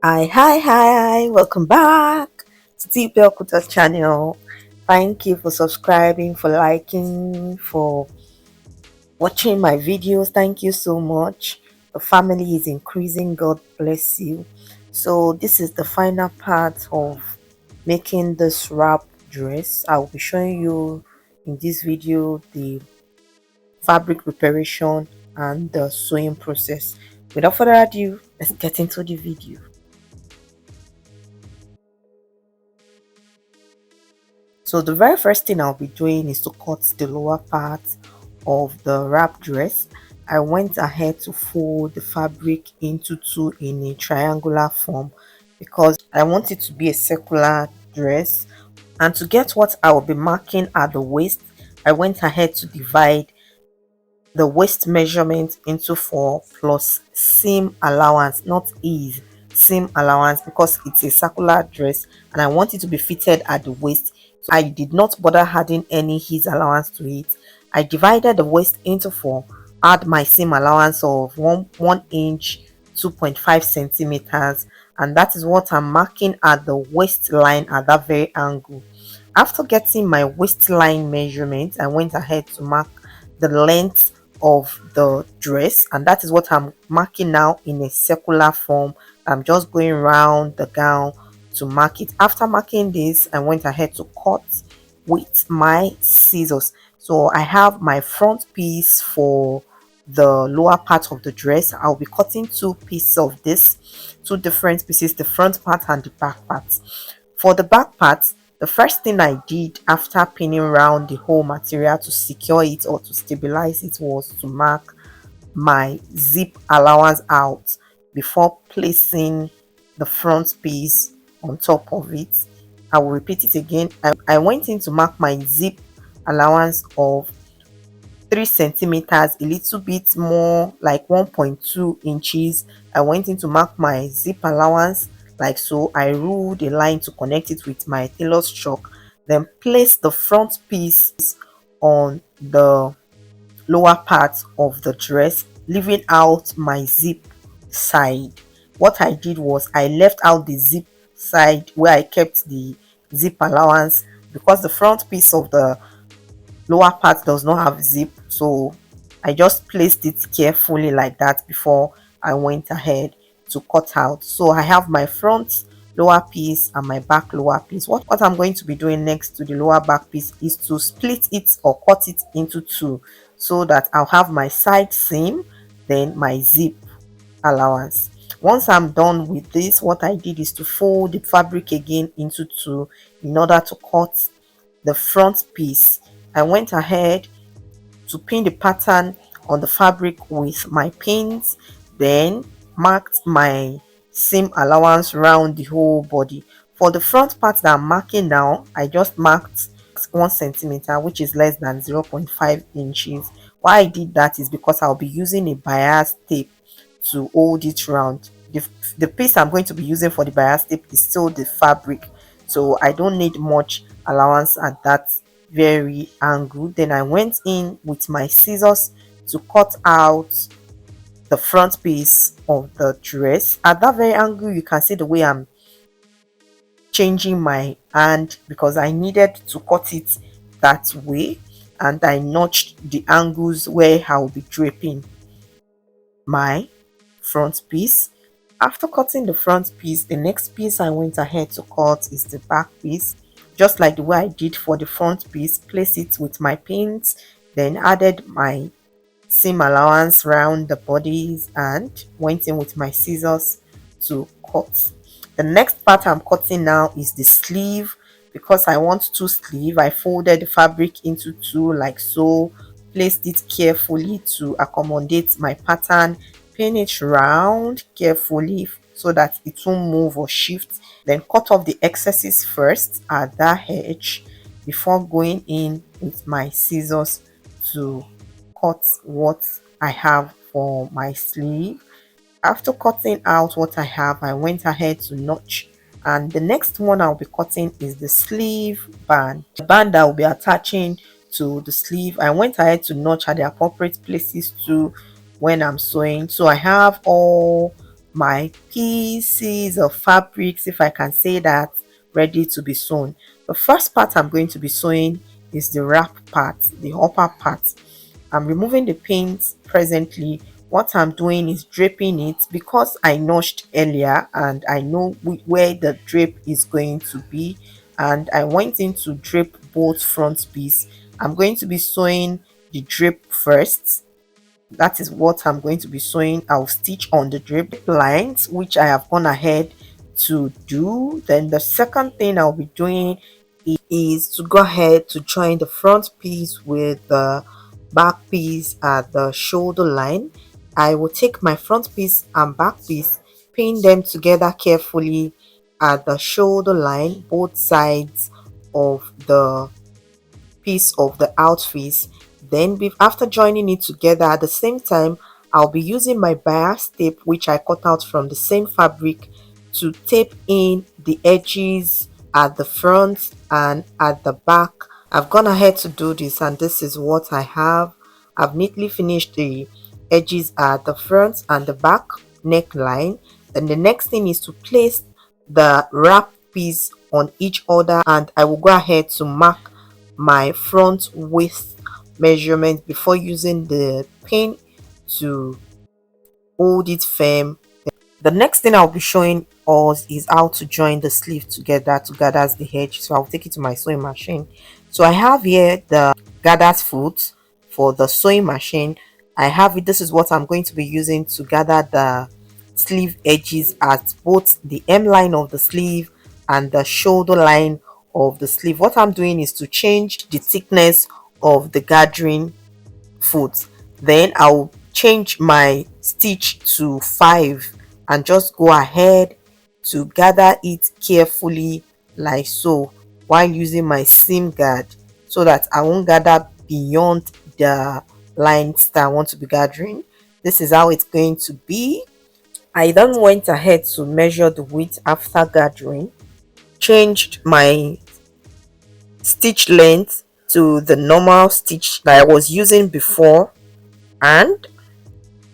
Hi, welcome back to Belkutas channel. Thank you for subscribing, for liking, for watching my videos. Thank you so much. The family is increasing. God bless you. So this is the final part of making this wrap dress. I will be showing you in this video the fabric preparation and the sewing process. Without further ado, let's get into the video. So the very first thing I'll be doing is to cut the lower part of the wrap dress. I went ahead to fold the fabric into two in a triangular form because I want it to be a circular dress. And to get what I will be marking at the waist, I went ahead to divide the waist measurement into 4 plus seam allowance, not ease, seam allowance, because it's a circular dress and I want it to be fitted at the waist. So I did not bother adding any ease allowance to it. I divided the waist into 4, add my seam allowance of 1 inch 2.5 centimeters, and that is what I'm marking at the waistline at that very angle. After getting my waistline measurement, I went ahead to mark the length of the dress, and that is what I'm marking now in a circular form. I'm just going around the gown to mark it. After marking this, I went ahead to cut with my scissors. So I have my front piece for the lower part of the dress. I'll be cutting two pieces of this, two different pieces, the front part and the back part. For the back part, the first thing I did after pinning around the whole material to secure it or to stabilize it was to mark my zip allowance out before placing the front piece on top of it. I will repeat it again. I went in to mark my zip allowance of 3 centimeters, a little bit more, like 1.2 inches. I went in to mark my zip allowance like so. I ruled a line to connect it with my tailor's chalk, then place the front piece on the lower part of the dress, leaving out my zip side. What I did was I left out the zip side where I kept the zip allowance because the front piece of the lower part does not have zip, so I just placed it carefully like that before I went ahead to cut out. So I have my front lower piece and my back lower piece. What I'm going to be doing next to the lower back piece is to split it or cut it into two so that I'll have my side seam, then my zip allowance. Once I'm done with this, what I did is to fold the fabric again into two in order to cut the front piece. I went ahead to pin the pattern on the fabric with my pins, then marked my seam allowance around the whole body. For the front part that I'm marking now, I just marked 1 centimeter, which is less than 0.5 inches. Why I did that is because I'll be using a bias tape to hold it round. The piece I'm going to be using for the bias tape is still the fabric, so I don't need much allowance at that very angle. Then I went in with my scissors to cut out the front piece of the dress. At that very angle, you can see the way I'm changing my hand because I needed to cut it that way, and I notched the angles where I will be draping my front piece. After cutting the front piece, the next piece I went ahead to cut is the back piece. Just like the way I did for the front piece, place it with my pins, then added my seam allowance around the bodies and went in with my scissors to cut. The next part I'm cutting now is the sleeve. Because I want two sleeve, I folded the fabric into two like so, placed it carefully to accommodate my pattern, pin it round carefully so that it won't move or shift, then cut off the excesses first at that edge before going in with my scissors to cut what I have for my sleeve. After cutting out what I have, I went ahead to notch, and the next one I'll be cutting is the sleeve band. The band that will be attaching to the sleeve, I went ahead to notch at the appropriate places too when I'm sewing. So I have all my pieces of fabrics, if I can say that, ready to be sewn. The first part I'm going to be sewing is the wrap part, the upper part. I'm removing the pins presently. What I'm doing is draping it because I notched earlier and I know where the drape is going to be, and I went in to drape both front piece. I'm going to be sewing the drape first. That is what I'm going to be sewing. I'll stitch on the drape lines, which I have gone ahead to do. Then the second thing I'll be doing is to go ahead to join the front piece with the back piece at the shoulder line. I will take my front piece and back piece, pin them together carefully at the shoulder line, both sides of the piece of the outfit. Then after joining it together, at the same time I'll be using my bias tape, which I cut out from the same fabric, to tape in the edges at the front and at the back. I've gone ahead to do this, and this is what I have. I've neatly finished the edges at the front and the back neckline. Then the next thing is to place the wrap piece on each other, and I will go ahead to mark my front waist measurement before using the pin to hold it firm. The next thing I'll be showing us is how to join the sleeve together to gather the edge. So I'll take it to my sewing machine. So I have here the gathers foot for the sewing machine. I have it. This is what I'm going to be using to gather the sleeve edges at both the hem line of the sleeve and the shoulder line of the sleeve. What I'm doing is to change the thickness of the gathering foot. Then I'll change my stitch to 5 and just go ahead to gather it carefully like so, while using my seam guard so that I won't gather beyond the lines that I want to be gathering. This is how it's going to be. I then went ahead to measure the width after gathering, changed my stitch length to the normal stitch that I was using before, and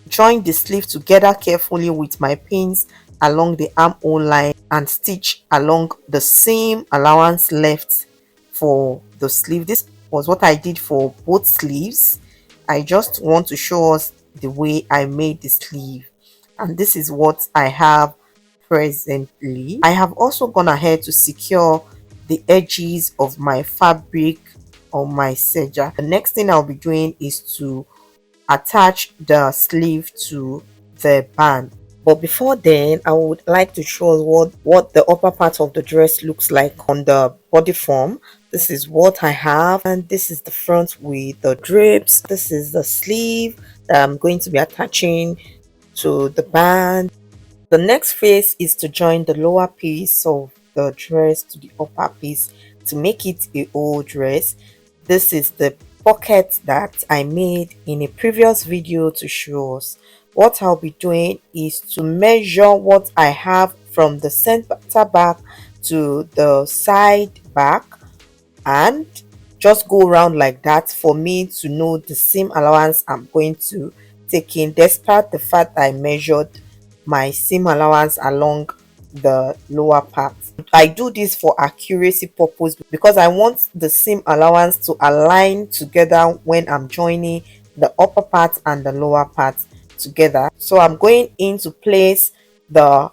join the sleeve together carefully with my pins along the armhole line and stitch along the seam allowance left for the sleeve. This was what I did for both sleeves. I just want to show us the way I made the sleeve, and this is what I have presently. I have also gone ahead to secure the edges of my fabric on my serger. The next thing I'll be doing is to attach the sleeve to the band. But before then, I would like to show what the upper part of the dress looks like on the body form. This is what I have, and this is the front with the drapes. This is the sleeve that I'm going to be attaching to the band. The next phase is to join the lower piece of the dress to the upper piece to make it a whole dress. This is the pocket that I made in a previous video to show us. What I'll be doing is to measure what I have from the center back to the side back and just go around like that for me to know the seam allowance I'm going to take in, despite the fact I measured my seam allowance along the lower part. I do this for accuracy purpose because I want the seam allowance to align together when I'm joining the upper part and the lower part together. So I'm going in to place the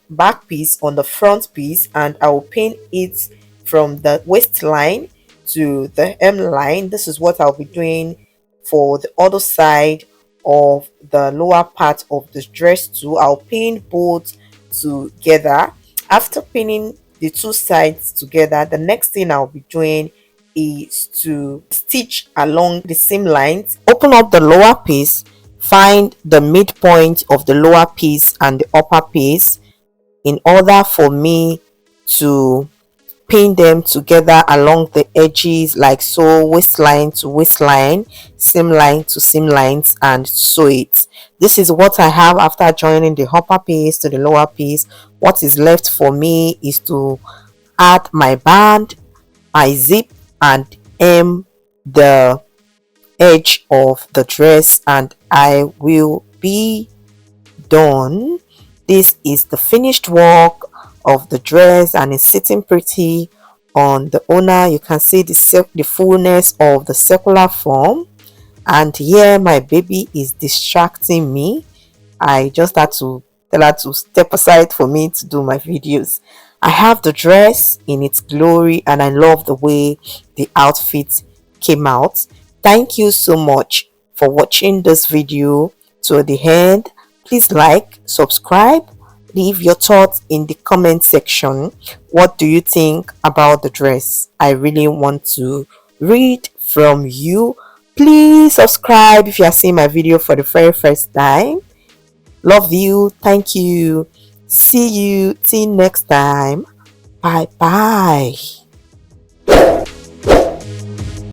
back piece on the front piece, and I will pin it from the waistline to the hem line. This is what I'll be doing for the other side of the lower part of the dress too. I'll pin both together. After pinning the two sides together, the next thing I'll be doing is to stitch along the seam lines. Open up the lower piece, find the midpoint of the lower piece and the upper piece in order for me to pin them together along the edges like so, waistline to waistline, seam line to seam lines, and sew it. This is what I have after joining the upper piece to the lower piece. What is left for me is to add my band, my zip, and hem the edge of the dress, and I will be done. This is the finished work of the dress and it's sitting pretty on the owner. You can see the fullness of the circular form. And here my baby is distracting me. I just had to tell her to step aside for me to do my videos. I have the dress in its glory and I love the way the outfit came out. Thank you so much for watching this video to the end. Please like, subscribe, leave your thoughts in the comment section. What do you think about the dress? I really want to read from you. Please subscribe if you are seeing my video for the very first time. Love you. Thank you. See you next time. Bye bye.